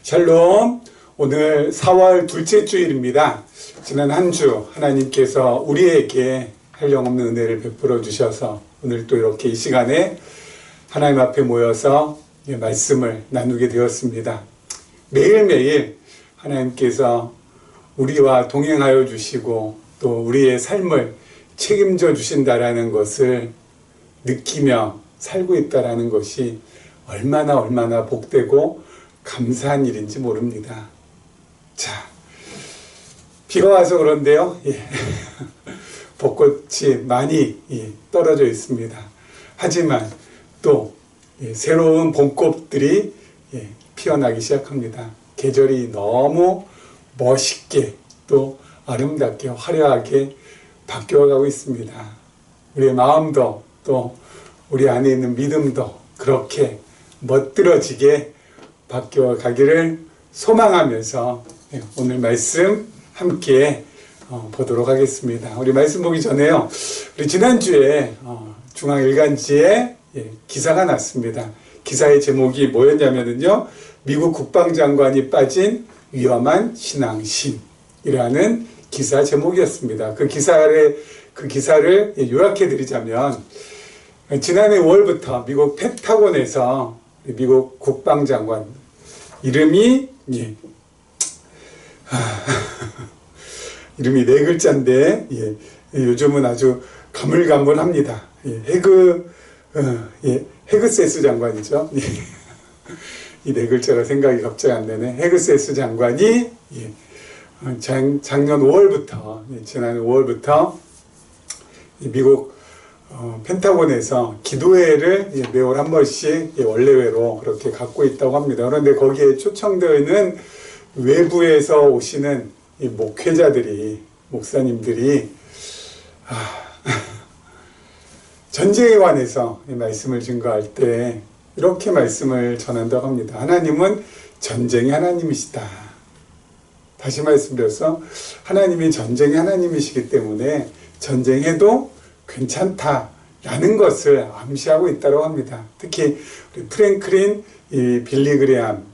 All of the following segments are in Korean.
샬롬. 오늘 4월 둘째 주일입니다. 지난 한 주 하나님께서 우리에게 한량없는 은혜를 베풀어 주셔서 오늘 또 이렇게 이 시간에 하나님 앞에 모여서 말씀을 나누게 되었습니다. 매일매일 하나님께서 우리와 동행하여 주시고 또 우리의 삶을 책임져 주신다라는 것을 느끼며 살고 있다라는 것이 얼마나 복되고 감사한 일인지 모릅니다. 자, 비가 와서 그런데요. 벚꽃이 많이 떨어져 있습니다. 하지만 또 새로운 봄꽃들이 피어나기 시작합니다. 계절이 너무 멋있게 또 아름답게 화려하게 바뀌어가고 있습니다. 우리의 마음도 또 우리 안에 있는 믿음도 그렇게 멋들어지게 바뀌어 가기를 소망하면서 오늘 말씀 함께 보도록 하겠습니다. 우리 말씀 보기 전에요. 우리 지난주에 중앙일간지에 기사가 났습니다. 기사의 제목이 뭐였냐면요. 미국 국방장관이 빠진 위험한 신앙심이라는 기사 제목이었습니다. 그 기사를 요약해 드리자면 지난해 5월부터 미국 펜타곤에서 미국 국방장관 이름이 이름이 네 글자인데 요즘은 아주 가물가물합니다. 헤그세스 장관이죠. 이 네 글자가 생각이 갑자기 안 나네. 헤그세스 장관이 작년 5월부터 지난 5월부터 미국 펜타곤에서 기도회를 매월 한 번씩 원래회로 그렇게 갖고 있다고 합니다. 그런데 거기에 초청되어 있는 외부에서 오시는 목회자들이, 목사님들이 전쟁에 관해서 말씀을 증거할 때 이렇게 말씀을 전한다고 합니다. 하나님은 전쟁의 하나님이시다. 다시 말씀드려서 하나님이 전쟁의 하나님이시기 때문에 전쟁해도 괜찮다라는 것을 암시하고 있다고 합니다. 특히 우리 프랭클린 빌 그레이엄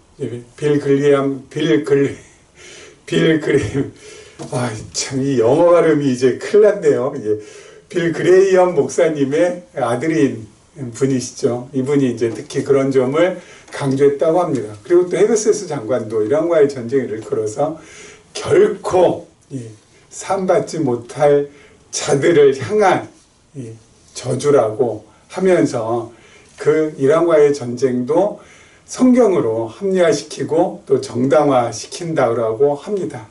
참 이 영어 발음이 이제 큰일 났네요. 빌 그레이엄 목사님의 아들인 분이시죠. 이분이 이제 특히 그런 점을 강조했다고 합니다. 그리고 또 헤그세스 장관도 이란과의 전쟁을 일컬어서 결코 사함받지 못할 자들을 향한 저주라고 하면서 그 이란과의 전쟁도 성경으로 합리화시키고 또 정당화시킨다고 합니다.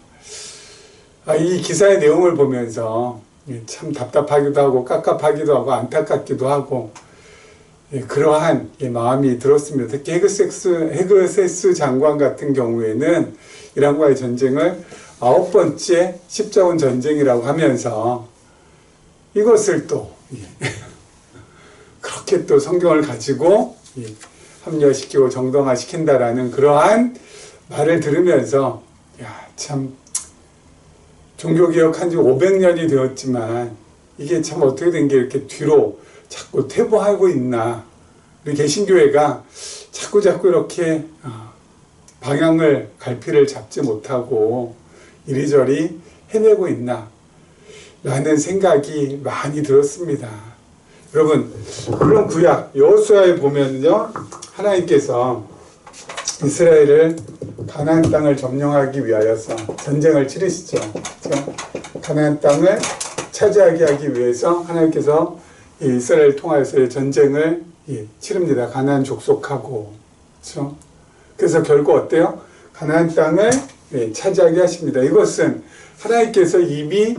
이 기사의 내용을 보면서 참 답답하기도 하고 깝깝하기도 하고 안타깝기도 하고 그러한 마음이 들었습니다. 특히 헤그세스 장관 같은 경우에는 이란과의 전쟁을 9번째 십자군 전쟁이라고 하면서 이것을 또 그렇게 또 성경을 가지고 합리화시키고 정당화시킨다라는 그러한 말을 들으면서 참 종교개혁한 지 500년이 되었지만 이게 참 어떻게 된 게 이렇게 뒤로 자꾸 퇴보하고 있나, 우리 개신교회가 자꾸 이렇게 방향을 갈피를 잡지 못하고 이리저리 헤매고 있나 라는 생각이 많이 들었습니다. 여러분, 물론 구약 여호수아에 보면요, 하나님께서 이스라엘을 가나안 땅을 점령하기 위하여서 전쟁을 치르시죠. 가나안 땅을 차지하게 하기 위해서 하나님께서 이스라엘 통하여서의 전쟁을 치릅니다. 가나안 족속하고. 그렇죠? 그래서 결국 어때요? 가나안 땅을 차지하게 하십니다. 이것은 하나님께서 이미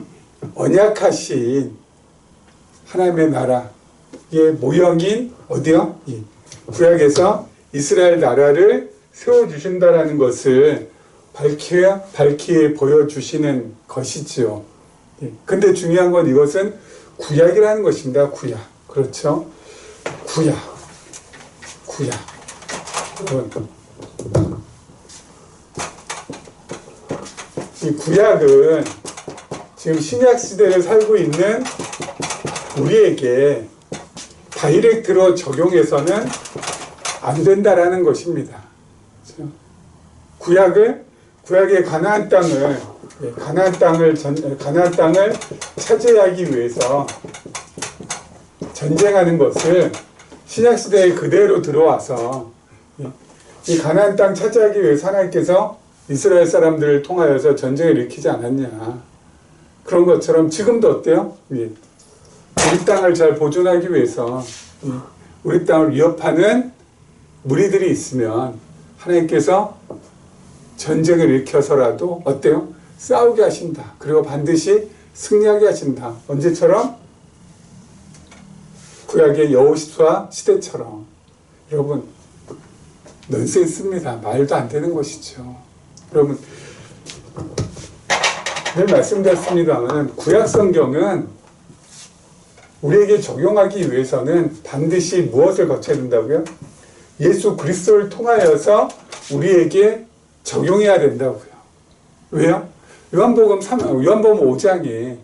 언약하신 하나님의 나라의 모형인 어디요? 구약에서 이스라엘 나라를 세워주신다라는 것을 밝히 보여주시는 것이지요. 근데 중요한 건 이것은 구약이라는 것입니다. 구약. 그렇죠? 구약. 이 구약은 지금 신약 시대를 살고 있는 우리에게 다이렉트로 적용해서는 안 된다라는 것입니다. 구약의 가나안 땅을 차지하기 위해서 전쟁하는 것을 신약 시대에 그대로 들어와서 이 가나안 땅 차지하기 위해서 하나님께서 이스라엘 사람들을 통하여서 전쟁을 일으키지 않았냐. 그런 것처럼 지금도 어때요? 우리 땅을 잘 보존하기 위해서 우리 땅을 위협하는 무리들이 있으면 하나님께서 전쟁을 일으켜서라도 어때요? 싸우게 하신다. 그리고 반드시 승리하게 하신다. 언제처럼? 구약의 여호수아 시대처럼. 여러분, 넌센스입니다. 말도 안 되는 것이죠. 여러분, 늘 말씀드렸습니다만 구약 성경은 우리에게 적용하기 위해서는 반드시 무엇을 거쳐야 된다고요? 예수 그리스도를 통하여서 우리에게 적용해야 된다고요. 왜요? 요한복음 5장에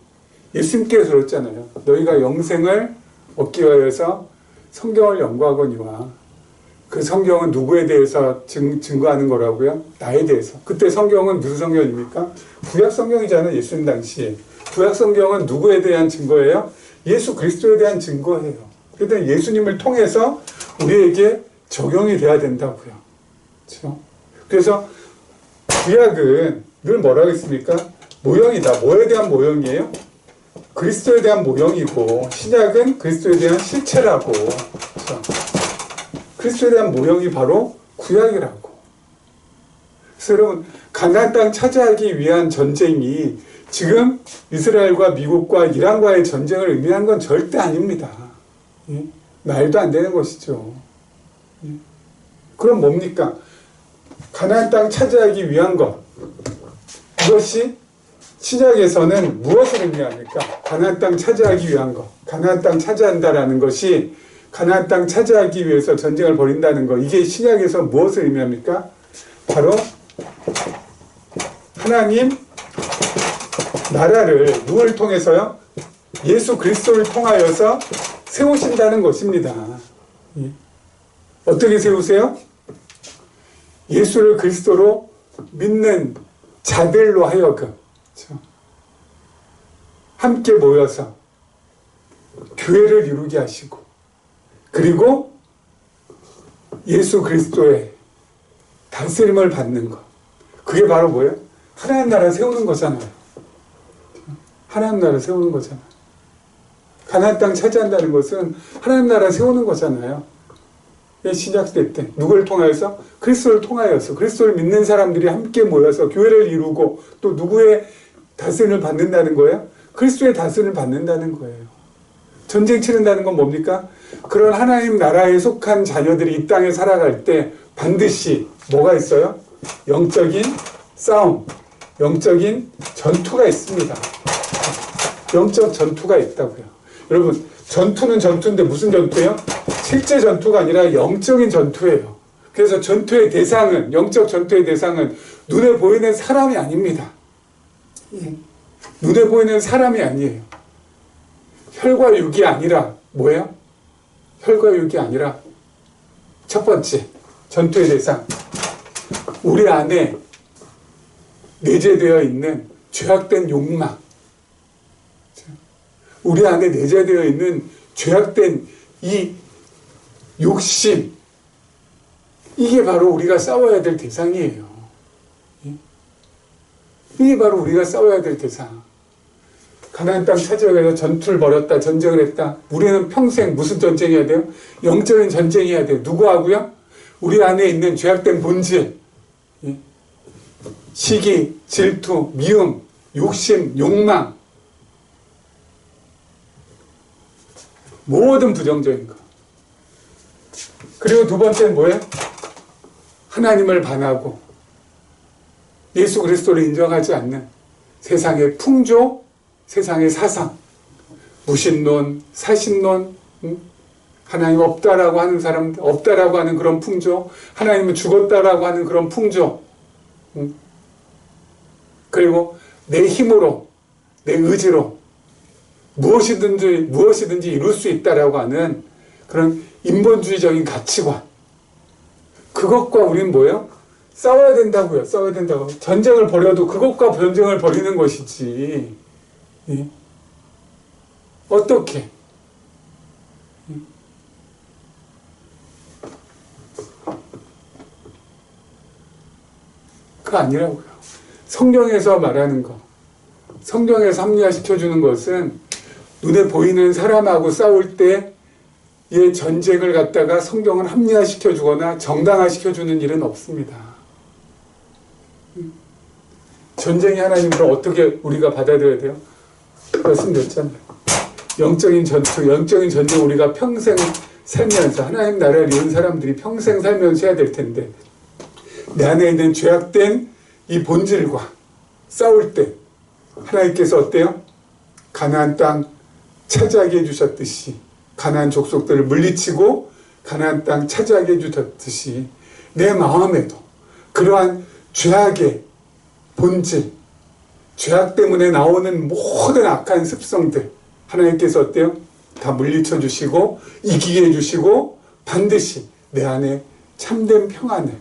예수님께서 그랬잖아요. 너희가 영생을 얻기 위하여서 성경을 연구하거니와 그 성경은 누구에 대해서 증거하는 거라고요? 나에 대해서. 그때 성경은 무슨 성경입니까? 구약 성경이잖아요. 예수님 당시. 구약 성경은 누구에 대한 증거예요? 예수 그리스도에 대한 증거예요. 그런데 예수님을 통해서 우리에게 적용이 돼야 된다고요. 그렇죠? 그래서 구약은 늘 뭐라고 했습니까? 모형이다. 뭐에 대한 모형이에요? 그리스도에 대한 모형이고 신약은 그리스도에 대한 실체라고. 그렇죠? 그리스도에 대한 모형이 바로 구약이라고. 그래서 여러분, 가나안 땅 차지하기 위한 전쟁이 지금 이스라엘과 미국과 이란과의 전쟁을 의미하는 건 절대 아닙니다. 예? 말도 안 되는 것이죠. 예? 그럼 뭡니까? 가나안 땅 차지하기 위한 것. 이것이 신약에서는 무엇을 의미합니까? 가나안 땅 차지하기 위한 것. 가나안 땅 차지한다라는 것이 가나안 땅 차지하기 위해서 전쟁을 벌인다는 것. 이게 신약에서 무엇을 의미합니까? 바로 하나님 나라를 누구를 통해서요? 예수 그리스도를 통하여서 세우신다는 것입니다. 어떻게 세우세요? 예수를 그리스도로 믿는 자들로 하여금 함께 모여서 교회를 이루게 하시고 그리고 예수 그리스도의 다스림을 받는 것. 그게 바로 뭐예요? 하나님 나라 세우는 거잖아요. 하나님 나라 세우는 거잖아요. 가나안 땅 차지한다는 것은 하나님 나라 세우는 거잖아요. 신약시대 때 누구를 통하여서? 그리스도를 통하여서 그리스도를 믿는 사람들이 함께 모여서 교회를 이루고 또 누구의 다스림을 받는다는 거예요? 그리스도의 다스림을 받는다는 거예요. 전쟁 치른다는 건 뭡니까? 그런 하나님 나라에 속한 자녀들이 이 땅에 살아갈 때 반드시 뭐가 있어요? 영적인 싸움, 영적인 전투가 있습니다. 영적 전투가 있다고요. 여러분, 전투는 전투인데 무슨 전투예요? 실제 전투가 아니라 영적인 전투예요. 그래서 전투의 대상은, 영적 전투의 대상은 눈에 보이는 사람이 아닙니다. 눈에 보이는 사람이 아니에요. 혈과 육이 아니라 뭐예요? 혈과 육이 아니라 첫 번째 전투의 대상, 우리 안에 내재되어 있는 죄악된 욕망, 우리 안에 내재되어 있는 죄악된 이 욕심, 이게 바로 우리가 싸워야 될 대상이에요. 이게 바로 우리가 싸워야 될 대상. 가나안 땅 차지하기 위해서 전투를 벌였다, 전쟁을 했다. 우리는 평생 무슨 전쟁해야 돼요? 영적인 전쟁해야 돼요. 누구하고요? 우리 안에 있는 죄악된 본질, 시기, 질투, 미움, 욕심, 욕망, 모든 부정적인 것. 그리고 두 번째는 뭐예요? 하나님을 반하고 예수 그리스도를 인정하지 않는 세상의 풍조, 세상의 사상, 무신론, 사신론, 하나님 없다라고 하는 사람들, 없다라고 하는 그런 풍조, 하나님은 죽었다라고 하는 그런 풍조, 그리고 내 힘으로, 내 의지로 무엇이든지 이룰 수 있다라고 하는 그런 인본주의적인 가치관, 그것과 우리는 뭐예요? 싸워야 된다고요. 싸워야 된다고. 전쟁을 벌여도 그것과 전쟁을 벌이는 것이지. 예? 어떻게? 예? 그거 아니라고요. 성경에서 말하는 거, 성경에서 합리화시켜주는 것은 눈에 보이는 사람하고 싸울 때의 전쟁을 갖다가 성경은 합리화시켜주거나 정당화시켜주는 일은 없습니다. 전쟁이 하나님으로 어떻게 우리가 받아들여야 돼요? 말씀드렸잖아요. 영적인 전투, 영적인 전쟁 우리가 평생 살면서 하나님 나라를 이룬 사람들이 평생 살면서 해야 될 텐데 내 안에 있는 죄악된 이 본질과 싸울 때 하나님께서 어때요? 가나안 땅 차지하게 해주셨듯이 가나안 족속들을 물리치고 가나안 땅 차지하게 해주셨듯이 내 마음에도 그러한 죄악의 본질, 죄악 때문에 나오는 모든 악한 습성들 하나님께서 어때요? 다 물리쳐 주시고 이기게 해주시고 반드시 내 안에 참된 평안을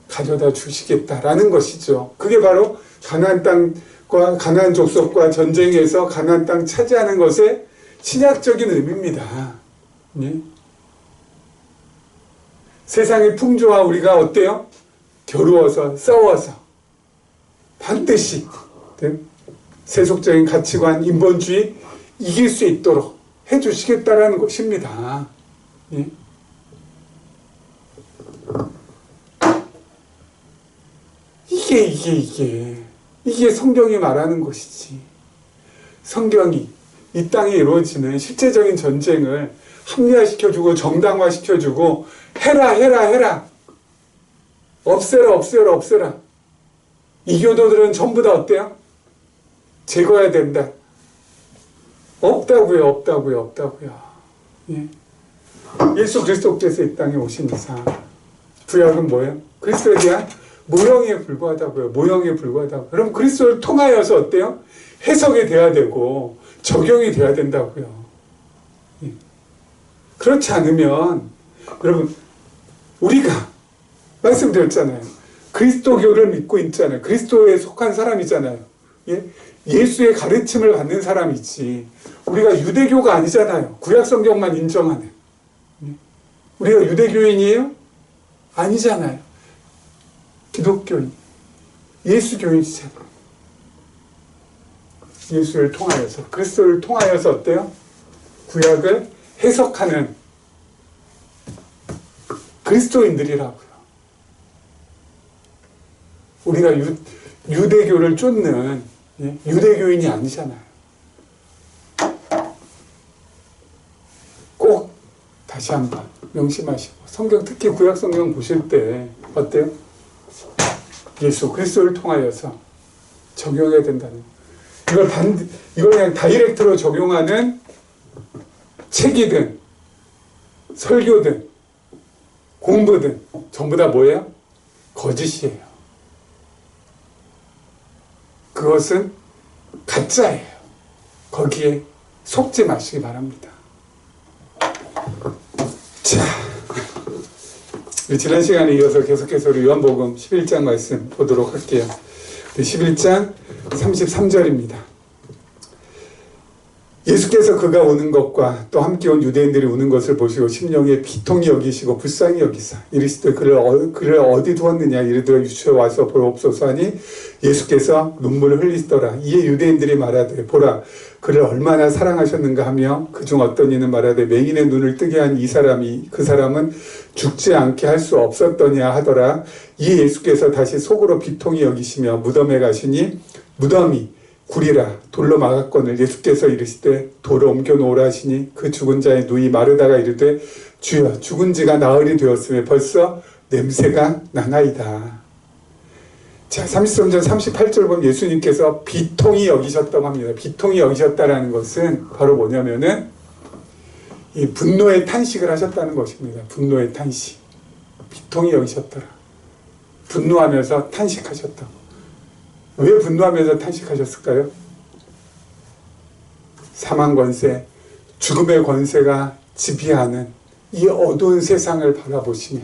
가져다 주시겠다라는 것이죠. 그게 바로 가나안 땅과 가나안 족속과 전쟁에서 가나안 땅 차지하는 것의 신약적인 의미입니다. 예? 세상의 풍조와 우리가 어때요? 겨루어서 싸워서 반드시 세속적인 가치관, 인본주의 이길 수 있도록 해주시겠다라는 것입니다. 예? 이게 성경이 말하는 것이지. 성경이 이 땅에 이루어지는 실제적인 전쟁을 합리화시켜주고 정당화시켜주고 해라 없애라 이 교도들은 전부 다 어때요? 제거해야 된다. 없다고요. 예. 예수 그리스도께서 이 땅에 오신 이상 구약은 뭐예요? 그리스도에 대한 모형에 불과하다고요. 그럼 그리스도를 통하여서 어때요? 해석이 돼야 되고 적용이 돼야 된다고요. 예. 그렇지 않으면 여러분 우리가 말씀드렸잖아요. 그리스도교를 믿고 있잖아요. 그리스도에 속한 사람이잖아요. 예? 예수의 가르침을 받는 사람이지 우리가 유대교가 아니잖아요. 구약성경만 인정하는. 예? 우리가 유대교인이에요? 아니잖아요. 기독교인, 예수교인이잖아요. 예수를 통하여서, 그리스도를 통하여서 어때요? 구약을 해석하는 그리스도인들이라고요. 우리가 유대교를 쫓는 유대교인이 아니잖아요. 꼭 다시 한번 명심하시고 성경 특히 구약 성경 보실 때 어때요? 예수 그리스도를 통하여서 적용해야 된다는 이걸 그냥 다이렉트로 적용하는 책이든 설교든 공부든 전부 다 뭐예요? 거짓이에요. 그것은 가짜예요. 거기에 속지 마시기 바랍니다. 자, 지난 시간에 이어서 계속해서 우리 요한복음 11장 말씀 보도록 할게요. 11장 33절입니다. 예수께서 그가 오는 것과 또 함께 온 유대인들이 우는 것을 보시고 심령에 비통히 여기시고 불쌍히 여기사 이르시되 그를 어디 두었느냐 이르되 유추에 와서 보옵소서 하니 예수께서 눈물을 흘리시더라. 이에 유대인들이 말하되 보라 그를 얼마나 사랑하셨는가 하며 그중 어떤 이는 말하되 맹인의 눈을 뜨게 한 이 사람이 그 사람은 죽지 않게 할 수 없었더냐 하더라. 이에 예수께서 다시 속으로 비통히 여기시며 무덤에 가시니 무덤이 굴이라 돌로 막았거늘 예수께서 이르시되 돌을 옮겨 놓으라 하시니 그 죽은 자의 누이 마르다가 이르되 주여 죽은 지가 나흘이 되었으며 벌써 냄새가 나나이다. 자, 33절 38절 보면 예수님께서 비통히 여기셨다고 합니다. 비통히 여기셨다라는 것은 바로 뭐냐면은 이 분노의 탄식을 하셨다는 것입니다. 분노의 탄식. 비통히 여기셨더라. 분노하면서 탄식하셨다고. 왜 분노하면서 탄식하셨을까요? 사망 권세, 죽음의 권세가 지배하는 이 어두운 세상을 바라보시며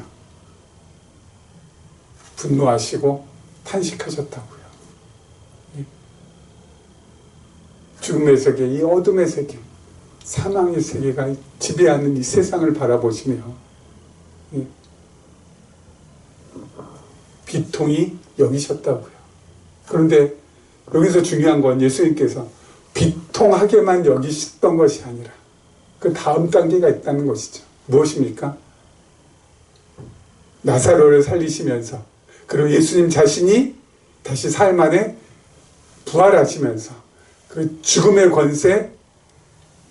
분노하시고 탄식하셨다고요. 죽음의 세계, 이 어둠의 세계, 사망의 세계가 지배하는 이 세상을 바라보시며 비통히 여기셨다고요. 그런데 여기서 중요한 건 예수님께서 비통하게만 여기셨던 것이 아니라 그 다음 단계가 있다는 것이죠. 무엇입니까? 나사로를 살리시면서, 그리고 예수님 자신이 다시 사흘 만에 부활하시면서 그 죽음의 권세,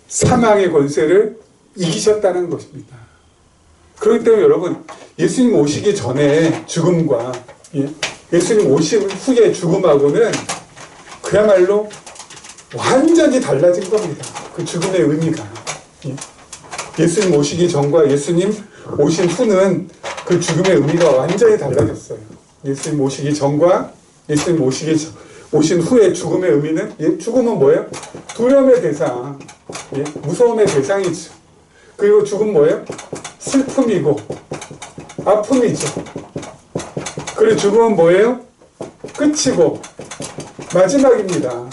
사망의 권세를 이기셨다는 것입니다. 그렇기 때문에 여러분, 예수님 오시기 전에 죽음과 예수님 오신 후의 죽음하고는 그야말로 완전히 달라진 겁니다. 그 죽음의 의미가. 예수님 오시기 전과 예수님 오신 후는 그 죽음의 의미가 완전히 달라졌어요. 예수님 오시기 전과 예수님 오신 후의 죽음의 의미는, 죽음은 뭐예요? 두려움의 대상, 무서움의 대상이죠. 그리고 죽음 뭐예요? 슬픔이고 아픔이죠. 그리고 죽음은 뭐예요? 끝이고 마지막입니다.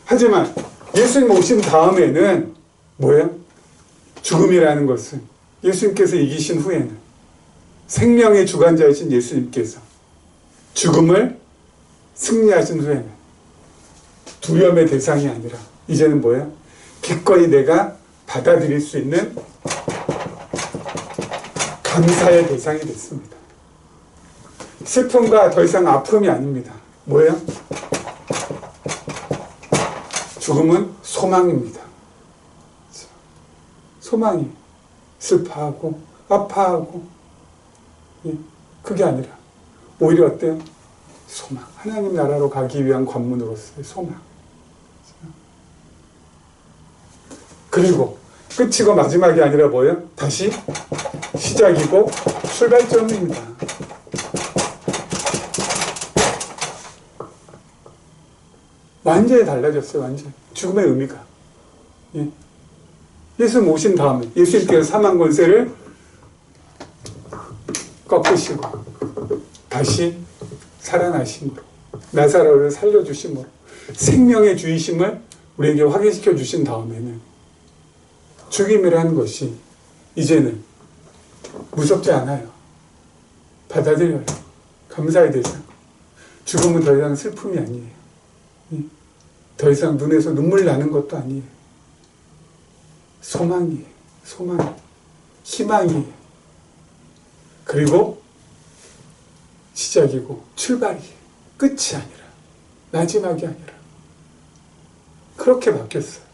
하지만 예수님 오신 다음에는 뭐예요? 죽음이라는 것은 예수님께서 이기신 후에는, 생명의 주관자이신 예수님께서 죽음을 승리하신 후에는 두려움의 대상이 아니라 이제는 뭐예요? 기꺼이 내가 받아들일 수 있는 감사의 대상이 됐습니다. 슬픔과 더 이상 아픔이 아닙니다. 뭐예요? 죽음은 소망입니다. 소망이 슬퍼하고 아파하고, 그게 아니라 오히려 어때요? 소망. 하나님 나라로 가기 위한 관문으로서의 소망. 그리고 끝이고 마지막이 아니라 뭐예요? 다시 시작이고 출발점입니다. 완전히 달라졌어요. 완전히. 죽음의 의미가. 예수님 오신 다음에 예수님께서 사망 권세를 꺾으시고 다시 살아나심으로, 나사로를 살려주심으로 생명의 주이심을 우리에게 확인시켜 주신 다음에는 죽임이라는 것이 이제는 무섭지 않아요. 받아들여요. 감사의 대상. 죽음은 더 이상 슬픔이 아니에요. 더 이상 눈에서 눈물 나는 것도 아니에요. 소망이에요. 소망. 희망이에요. 그리고 시작이고 출발이에요. 끝이 아니라, 마지막이 아니라. 그렇게 바뀌었어요.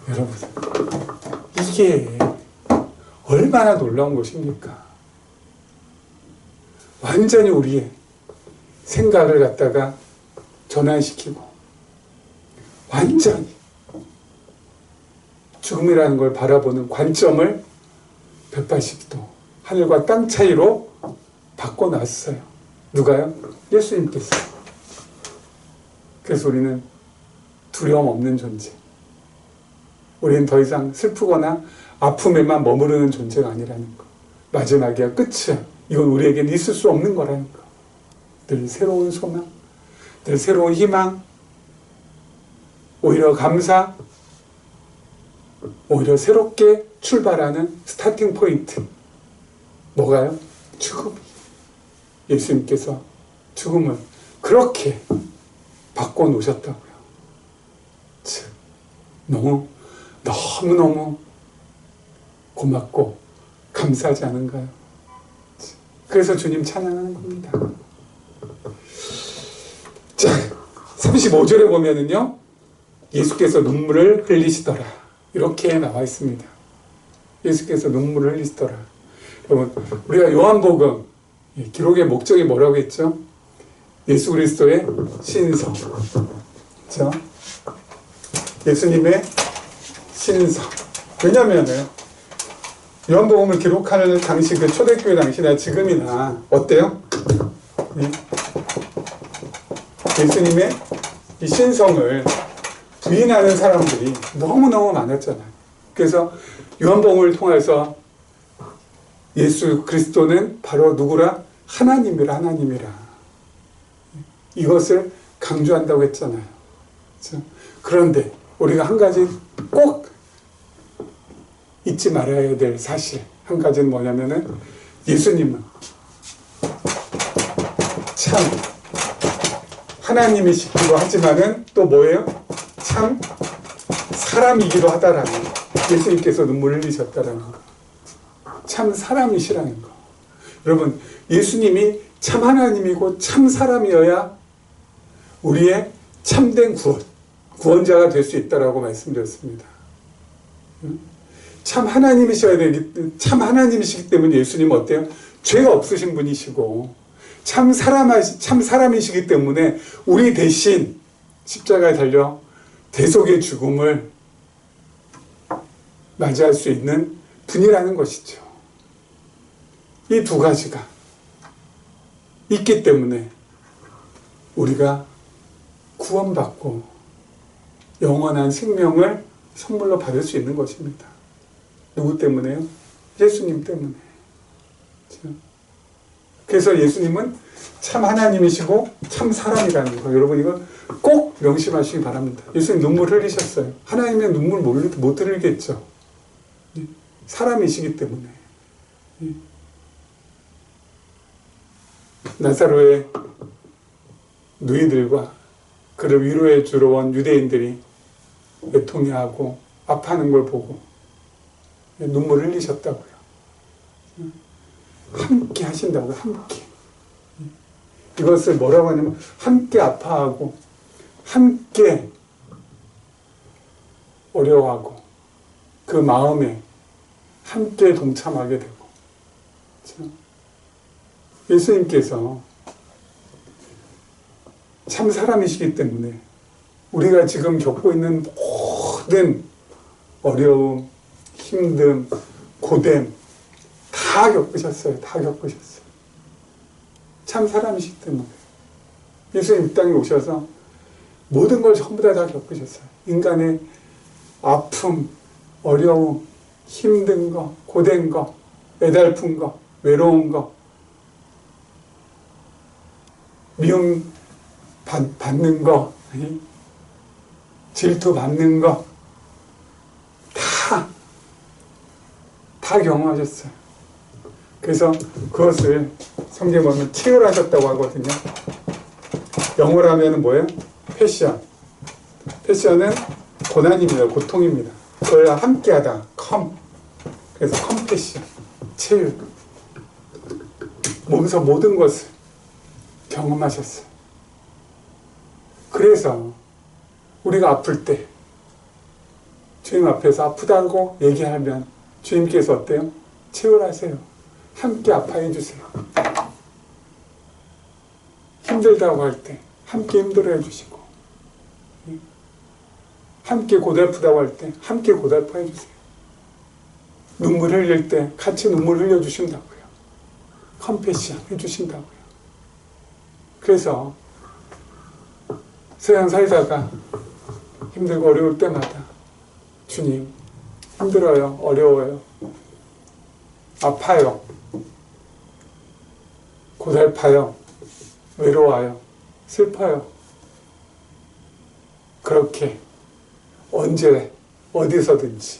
여러분, 이게 얼마나 놀라운 것입니까? 완전히 우리의 생각을 갖다가 전환시키고 완전히 죽음이라는 걸 바라보는 관점을 180도 하늘과 땅 차이로 바꿔놨어요. 누가요? 예수님께서. 그래서 우리는 두려움 없는 존재, 우리는 더 이상 슬프거나 아픔에만 머무르는 존재가 아니라는 거, 마지막이야, 끝이야, 이건 우리에게는 있을 수 없는 거라는 거, 늘 새로운 소망, 늘 새로운 희망, 오히려 감사, 오히려 새롭게 출발하는 스타팅 포인트. 뭐가요? 죽음. 예수님께서 죽음을 그렇게 바꿔놓으셨다고요. 너무너무 고맙고 감사하지 않은가요? 그래서 주님 찬양하는 겁니다. 자, 35절에 보면은요, 예수께서 눈물을 흘리시더라, 이렇게 나와 있습니다. 예수께서 눈물을 흘리시더라. 여러분, 우리가 요한복음 기록의 목적이 뭐라고 했죠? 예수 그리스도의 신성. 그렇죠? 예수님의 신성. 왜냐면은 요한복음을 기록하는 당시, 그 초대교회 당시나 지금이나 어때요? 예수님의 이 신성을 부인하는 사람들이 너무너무 많았잖아요. 그래서 요한복음을 통해서 예수 그리스도는 바로 누구라? 하나님이라, 하나님이라. 이것을 강조한다고 했잖아요. 그렇죠? 그런데 우리가 한 가지 꼭 잊지 말아야 될 사실 한 가지는 뭐냐면은 예수님은 참 하나님이시기도 하지만은 또 뭐예요? 참 사람이기도 하다라는 거. 예수님께서 눈물을 흘리셨다라는 거. 참 사람이시라는 거. 여러분, 예수님이 참 하나님이고 참 사람이어야 우리의 참된 구원자가 될 수 있다라고 말씀드렸습니다. 참 하나님이셔야 되기, 참 하나님이시기 때문에 예수님은 어때요? 죄가 없으신 분이시고, 참 사람이시기 때문에 우리 대신 십자가에 달려 대속의 죽음을 맞이할 수 있는 분이라는 것이죠. 이 두 가지가 있기 때문에 우리가 구원받고 영원한 생명을 선물로 받을 수 있는 것입니다. 누구 때문에요? 예수님 때문에. 그래서 예수님은 참 하나님이시고 참 사람이라는 거. 여러분 이거 꼭 명심하시기 바랍니다. 예수님 눈물 흘리셨어요. 하나님의 눈물 못 흘리겠죠. 사람이시기 때문에. 나사로의 누이들과 그를 위로해 주러 온 유대인들이 애통해하고 아파하는 걸 보고 눈물을 흘리셨다고요. 함께 하신다고요. 함께. 이것을 뭐라고 하냐면 함께 아파하고 함께 어려워하고 그 마음에 함께 동참하게 되고. 그렇죠? 예수님께서 참 사람이시기 때문에 우리가 지금 겪고 있는 모든 어려움, 힘듦, 고됨 다 겪으셨어요. 다 겪으셨어요. 참 사람이시기 때문에. 예수님 이 땅에 오셔서 모든 걸 전부 다 겪으셨어요. 인간의 아픔, 어려움, 힘든 거, 고된 거, 애달픈 거, 외로운 거, 미움 받는 거, 질투 받는 거, 다 경험하셨어요. 그래서 그것을 성경에 보면 치유하셨다고 하거든요. 영어로 하면 뭐예요? 패션. 패션은 고난입니다. 고통입니다. 그걸 함께하다. 그래서 컴패션. 치유. 몸에서 모든 것을 경험하셨어요. 그래서 우리가 아플 때 주님 앞에서 아프다고 얘기하면 주님께서 어때요? 치유하세요. 함께 아파해 주세요. 힘들다고 할 때 함께 힘들어 해주시고, 함께 고달프다고 할 때 함께 고달파 해주세요. 눈물 흘릴 때 같이 눈물 흘려주신다고요. 컴패션 해주신다고요. 그래서 세상 살다가 힘들고 어려울 때마다 주님 힘들어요, 어려워요, 아파요, 고달파요, 외로워요, 슬퍼요. 그렇게 언제 어디서든지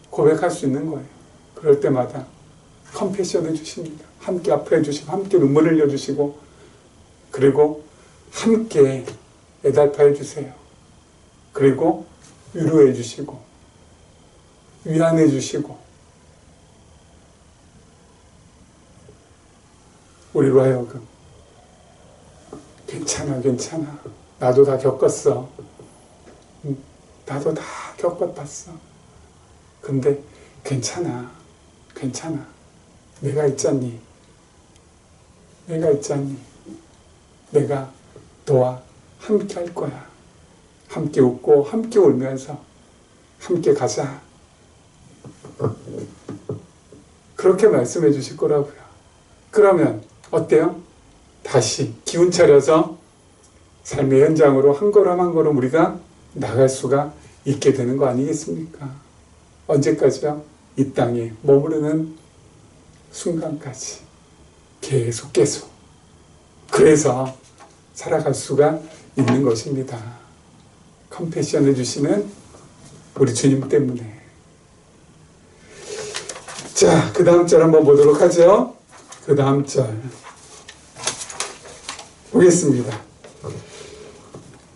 고백할 수 있는 거예요. 그럴 때마다 컴패션 해주십니다. 함께 아파해 주시고 함께 눈물 흘려주시고 그리고 함께 애달파해 주세요. 그리고 위로해 주시고 위안해 주시고 우리로 하여금 괜찮아 괜찮아 나도 다 겪었어. 나도 다 겪어봤어. 근데 괜찮아 괜찮아 내가 있잖니. 내가 있잖니. 내가 너와 함께 할 거야. 함께 웃고 함께 울면서 함께 가자. 그렇게 말씀해 주실 거라고요. 그러면 어때요? 다시 기운 차려서 삶의 현장으로 한 걸음 한 걸음 우리가 나갈 수가 있게 되는 거 아니겠습니까? 언제까지요? 이 땅에 머무르는 순간까지 계속 그래서 살아갈 수가 있는 것입니다. 컴패션 해주시는 우리 주님 때문에. 자, 그 다음 절 한번 보도록 하죠. 그 다음 절 보겠습니다.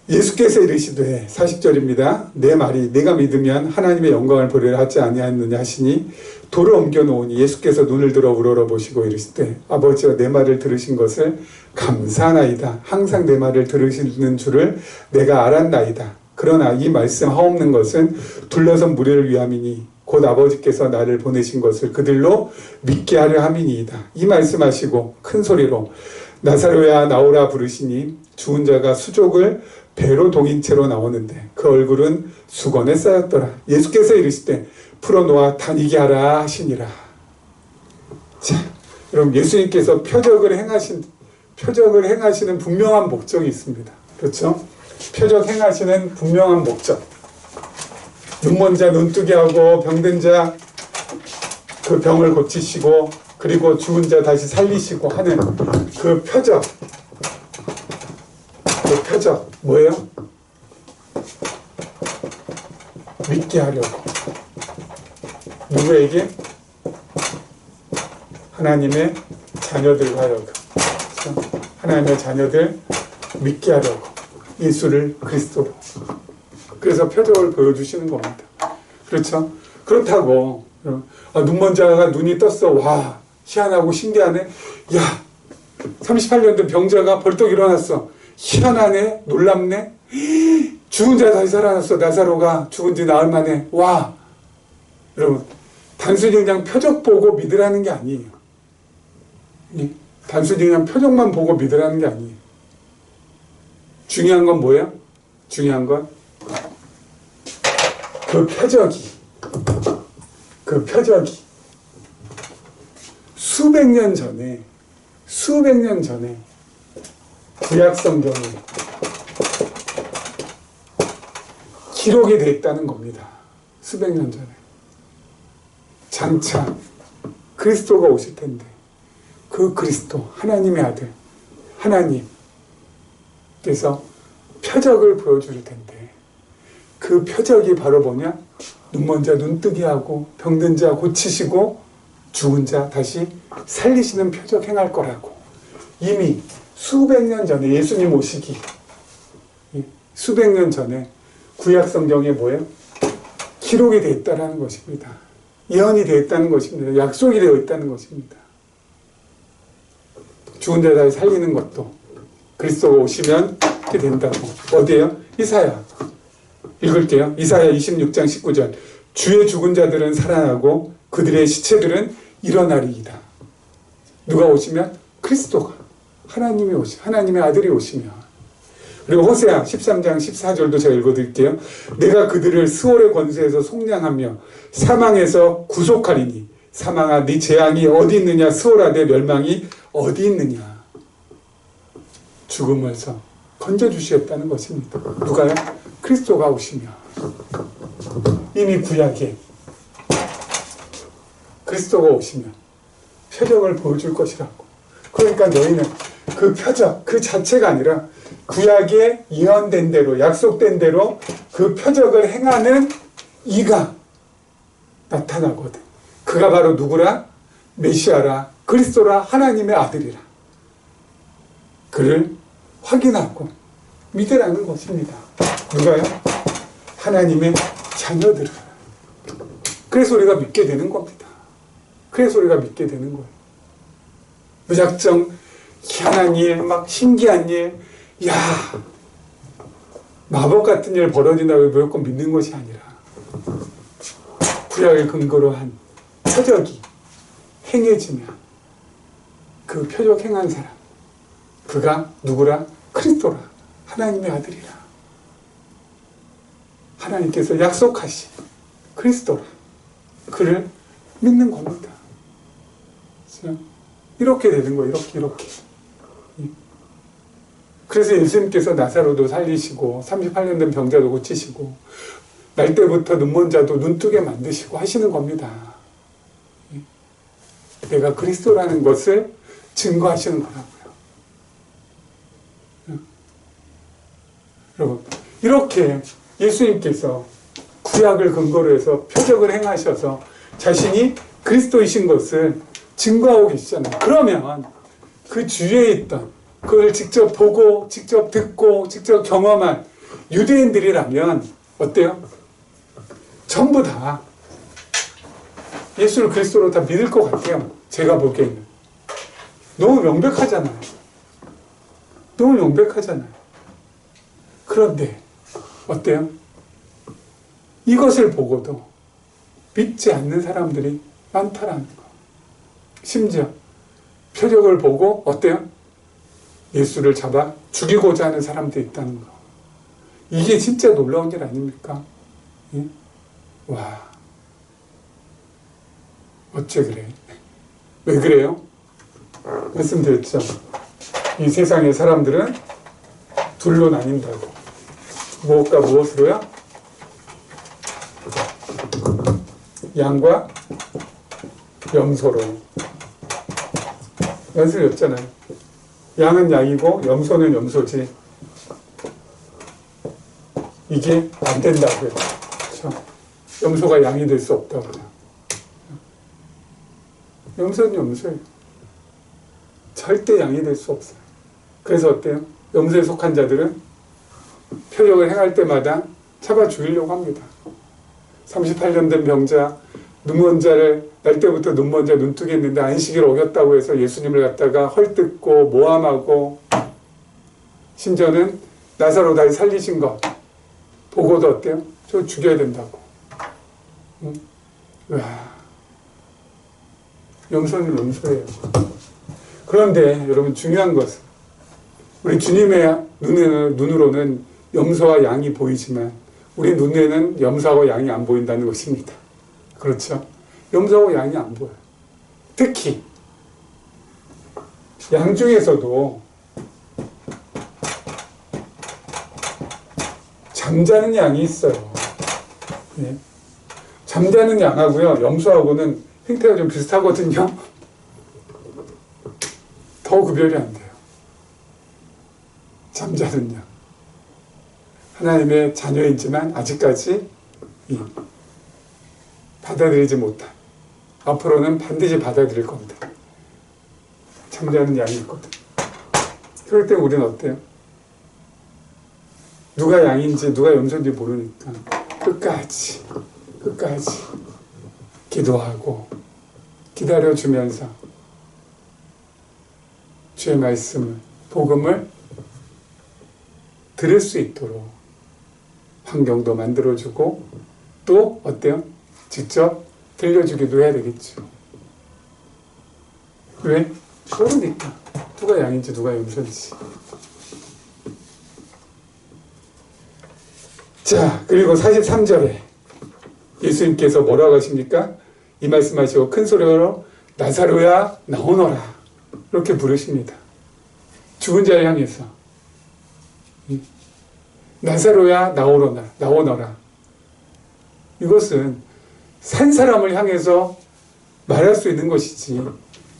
예수께서 이르시되 40절입니다. 내 말이 네가 믿으면 하나님의 영광을 보리라 하지 아니하였느냐 하시니 돌을 옮겨 놓으니 예수께서 눈을 들어 우러러보시고 이르시되 아버지여 내 말을 들으신 것을 감사하나이다. 항상 내 말을 들으시는 줄을 내가 알았나이다. 그러나 이 말씀 하옵는 것은 둘러선 무리를 위함이니 곧 아버지께서 나를 보내신 것을 그들로 믿게 하려 함이니이다. 이 말씀하시고 큰 소리로 나사로야 나오라 부르시니 죽은 자가 수족을 배로 동인 채로 나오는데 그 얼굴은 수건에 쌓였더라. 예수께서 이르시되 풀어놓아 다니게 하라 하시니라. 자, 여러분 예수님께서 표적을 행하시는 분명한 목적이 있습니다. 그렇죠? 표적 행하시는 분명한 목적. 눈먼 자 눈뜨게 하고 병든 자 그 병을 고치시고 그리고 죽은 자 다시 살리시고 하는 그 표적. 그 표적 뭐예요? 믿게 하려고. 누구에게? 하나님의 자녀들과 하려고. 하나님의 자녀들 믿게 하려고. 예수를 그리스도로. 그래서 표적을 보여주시는 겁니다. 그렇죠? 그렇다고 눈먼 자가 눈이 떴어. 와, 희한하고 신기하네. 야, 38년 된 병자가 벌떡 일어났어. 희한하네. 놀랍네. 죽은 자 다시 살아났어. 나사로가 죽은 지 나흘 만에. 와. 여러분, 단순히 그냥 표적 보고 믿으라는 게 아니에요. 단순히 그냥 표적만 보고 믿으라는 게 아니에요. 중요한 건 뭐예요? 중요한 건 그 표적이 수백 년 전에 구약 성경에 기록이 되어 있다는 겁니다. 수백 년 전에. 장차 그리스도가 오실 텐데 그 그리스도 하나님의 아들 하나님께서 표적을 보여줄 텐데 그 표적이 바로 뭐냐? 눈먼 자 눈뜨게 하고 병든 자 고치시고 죽은 자 다시 살리시는 표적 행할 거라고. 이미 수백 년 전에 예수님 오시기 수백 년 전에 구약 성경에 뭐예요? 기록이 되어 있다는 것입니다. 예언이 되어 있다는 것입니다. 약속이 되어 있다는 것입니다. 죽은 자 다시 살리는 것도 그리스도가 오시면 그렇게 된다고. 어디에요? 이사야. 읽을게요. 이사야 26장 19절. 주의 죽은 자들은 살아나고 그들의 시체들은 일어나리이다. 누가 오시면? 그리스도가. 하나님의 아들이 오시면. 그리고 호세아 13장 14절도 제가 읽어드릴게요. 내가 그들을 스올의 권세에서 속량하며 사망에서 구속하리니 사망아 네 재앙이 어디 있느냐? 스올아 내 멸망이 어디 있느냐? 죽음에서 건져주시겠다는 것입니다. 누가요? 그리스도가 오시면. 이미 구약에 그리스도가 오시면 표적을 보여줄 것이라고. 그러니까 너희는 그 표적 그 자체가 아니라 구약에 예언된 대로 약속된 대로 그 표적을 행하는 이가 나타나거든. 그가 바로 누구라? 메시아라, 그리스도라, 하나님의 아들이라. 그를 확인하고 믿으라는 것입니다. 누가요? 하나님의 자녀들을. 그래서 우리가 믿게 되는 겁니다. 그래서 우리가 믿게 되는 거예요. 무작정 희한한 일, 막 신기한 일, 야 마법 같은 일 벌어진다고 무조건 믿는 것이 아니라 구약을 근거로 한 표적이 행해지면 그 표적 행한 사람, 그가 누구라? 그리스도라, 하나님의 아들이라. 하나님께서 약속하신 그리스도라. 그를 믿는 겁니다. 이렇게 되는 거예요. 이렇게. 그래서 예수님께서 나사로도 살리시고 38년 된 병자도 고치시고 날 때부터 눈먼 자도 눈뜨게 만드시고 하시는 겁니다. 내가 그리스도라는 것을 증거하시는 거라고요. 여러분, 이렇게 예수님께서 구약을 근거로 해서 표적을 행하셔서 자신이 그리스도이신 것을 증거하고 계시잖아요. 그러면 그 주위에 있던, 그걸 직접 보고 직접 듣고 직접 경험한 유대인들이라면 어때요? 전부 다 예수를 그리스도로 다 믿을 것 같아요. 제가 보기에는. 너무 명백하잖아요. 너무 명백하잖아요. 그런데 어때요? 이것을 보고도 믿지 않는 사람들이 많다라는 거. 심지어 표적을 보고 어때요? 예수를 잡아 죽이고자 하는 사람도 있다는 거. 이게 진짜 놀라운 일 아닙니까? 예? 와, 어째 그래? 왜 그래요? 말씀드렸죠. 이 세상의 사람들은 둘로 나뉜다고. 무엇과 무엇으로요? 양과 염소로. 말씀드렸잖아요. 양은 양이고 염소는 염소지. 이게 안 된다고요. 그렇죠? 염소가 양이 될 수 없다고요. 염소는 염소예요. 절대 양이 될 수 없어요. 그래서 어때요? 염소에 속한 자들은 표적을 행할 때마다 잡아 죽이려고 합니다. 38년 된 병자, 눈먼 자를 날 때부터 눈먼 자 눈뜨게 했는데 안식일 어겼다고 해서 예수님을 갖다가 헐뜯고 모함하고, 심지어는 나사로 다시 살리신 것 보고도 어때요? 저 죽여야 된다고. 와, 염소는 염소예요. 그런데 여러분, 중요한 것은 우리 주님의 눈으로는 염소와 양이 보이지만 우리 눈에는 염소하고 양이 안 보인다는 것입니다. 그렇죠? 염소하고 양이 안 보여요. 특히 양 중에서도 잠자는 양이 있어요. 네. 잠자는 양하고요, 염소하고는 형태가 좀 비슷하거든요. 더 구별이 안 돼요. 잠자는 양. 하나님의 자녀이지만 아직까지 받아들이지 못한, 앞으로는 반드시 받아들일 겁니다. 잠자는 양이 있거든. 그럴 때 우리는 어때요? 누가 양인지 누가 염소인지 모르니까 끝까지 기도하고 기다려주면서 주의 말씀을, 복음을 들을 수 있도록 환경도 만들어주고, 또 어때요? 직접 들려주기도 해야 되겠죠. 왜? 모르니까. 누가 양인지 누가 염소인지. 자, 그리고 43절에 예수님께서 뭐라고 하십니까? 이 말씀하시고 큰 소리로 나사로야 나오너라, 이렇게 부르십니다. 죽은 자를 향해서 나사로야 나오너라. 이것은 산 사람을 향해서 말할 수 있는 것이지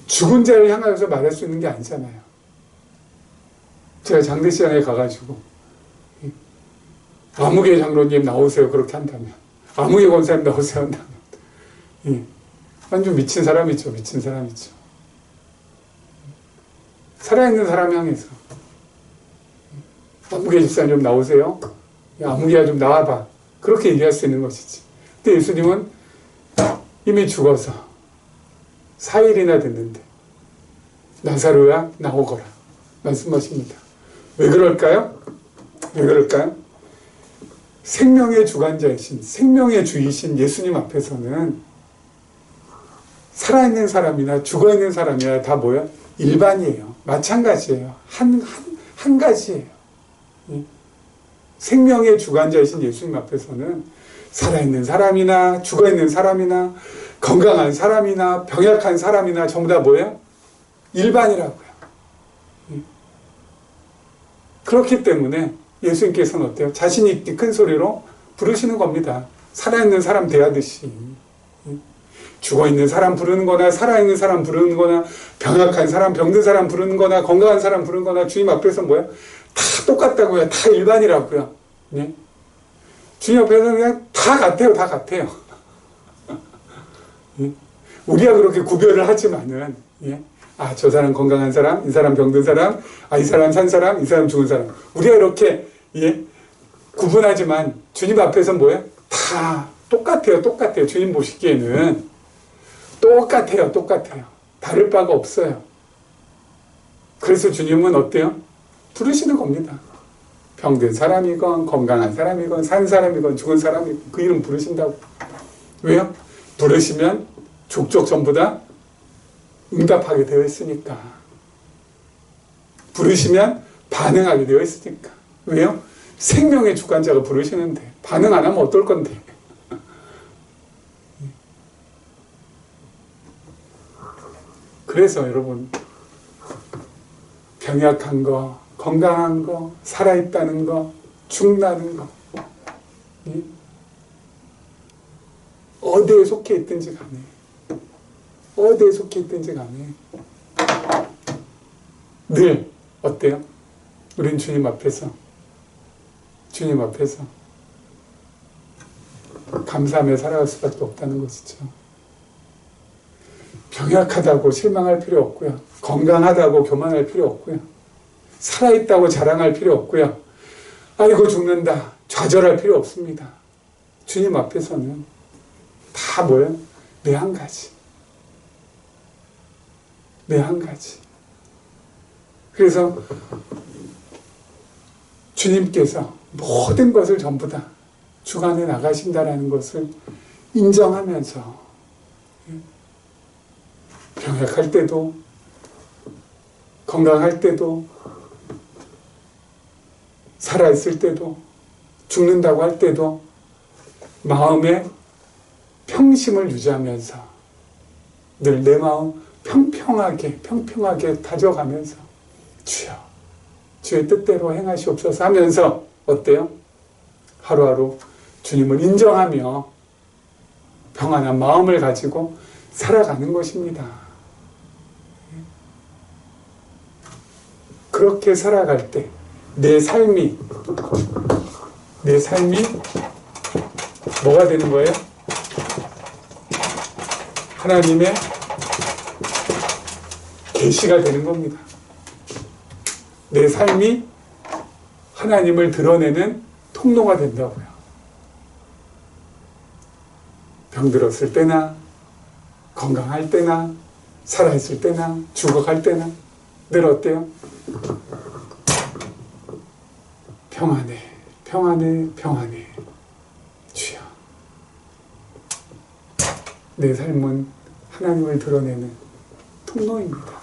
죽은 자를 향해서 말할 수 있는 게 아니잖아요. 제가 장례식장에 가가지고 아무개 장로님 나오세요 그렇게 한다면, 아무개 권사님 나오세요 한다면, 완전 미친 사람이죠. 살아있는 사람 향해서 아무개 집사님 나오세요, 아무개야 좀 나와봐, 그렇게 얘기할 수 있는 것이지. 근데 예수님은 이미 죽어서 4일이나 됐는데 나사로야 나오거라 말씀하십니다. 왜 그럴까요? 생명의 주관자이신, 생명의 주이신 예수님 앞에서는 살아있는 사람이나 죽어있는 사람이나 다 뭐야? 일반이에요. 마찬가지예요. 한 가지예요. 생명의 주관자이신 예수님 앞에서는 살아있는 사람이나 죽어있는 사람이나 건강한 사람이나 병약한 사람이나 전부 다 뭐예요? 일반이라고요. 그렇기 때문에 예수님께서는 어때요? 자신 있게 큰 소리로 부르시는 겁니다. 살아있는 사람 대하듯이. 죽어있는 사람 부르는 거나 살아있는 사람 부르는 거나 병약한 사람, 병든 사람 부르는 거나 건강한 사람 부르는 거나 주님 앞에서 뭐야? 다 똑같다고요. 다 일반이라고요. 예? 주님 앞에서는 그냥 다 같아요. 다 같아요. 예? 우리가 그렇게 구별을 하지만은, 예? 아, 저 사람 건강한 사람, 이 사람 병든 사람, 아, 이 사람 산 사람, 이 사람 죽은 사람. 우리가 이렇게, 예? 구분하지만 주님 앞에서는 뭐예요? 다 똑같아요. 똑같아요. 주님 보시기에는 똑같아요. 똑같아요. 다를 바가 없어요. 그래서 주님은 어때요? 부르시는 겁니다. 병든 사람이건 건강한 사람이건 산 사람이건 죽은 사람이건 그 이름 부르신다고. 왜요? 부르시면 족족 전부 다 응답하게 되어 있으니까. 부르시면 반응하게 되어 있으니까. 왜요? 생명의 주관자가 부르시는데 반응 안 하면 어떨 건데. 그래서 여러분, 병약한 거, 건강한 거, 살아있다는 거, 죽나는 거, 어디에 속해 있든지 간에, 어디에 속해 있든지 간에, 늘, 어때요? 우린 주님 앞에서 감사하며 살아갈 수밖에 없다는 것이죠. 병약하다고 실망할 필요 없고요. 건강하다고 교만할 필요 없고요. 살아있다고 자랑할 필요 없고요. 아이고 죽는다 좌절할 필요 없습니다. 주님 앞에서는 다 뭐예요? 내 한 가지. 내 한 가지. 그래서 주님께서 모든 것을 전부 다 주관해 나가신다라는 것을 인정하면서 병약할 때도 건강할 때도 살아있을 때도 죽는다고 할 때도 마음에 평심을 유지하면서 늘 내 마음 평평하게 다져가면서 주여 주의 뜻대로 행하시옵소서 하면서 어때요? 하루하루 주님을 인정하며 평안한 마음을 가지고 살아가는 것입니다. 그렇게 살아갈 때 내 삶이 뭐가 되는 거예요? 하나님의 계시가 되는 겁니다. 내 삶이 하나님을 드러내는 통로가 된다고요. 병들었을 때나 건강할 때나 살아있을 때나 죽어갈 때나 늘 어때요? 평안해 주여 내 삶은 하나님을 드러내는 통로입니다.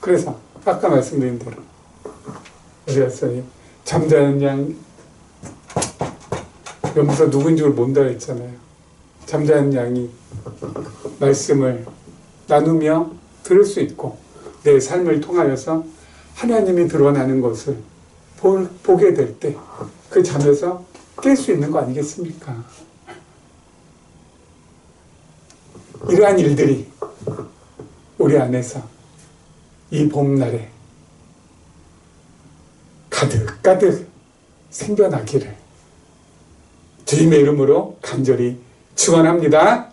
그래서 아까 말씀드린 대로 우리가 잠자는 양 여기서 누군지 모른다고 했잖아요. 잠자는 양이 말씀을 나누며 들을 수 있고 내 삶을 통하여서 하나님이 드러나는 것을 보게 될 때 그 잠에서 깰 수 있는 거 아니겠습니까? 이러한 일들이 우리 안에서 이 봄날에 가득가득 생겨나기를 주님의 이름으로 간절히 축원합니다.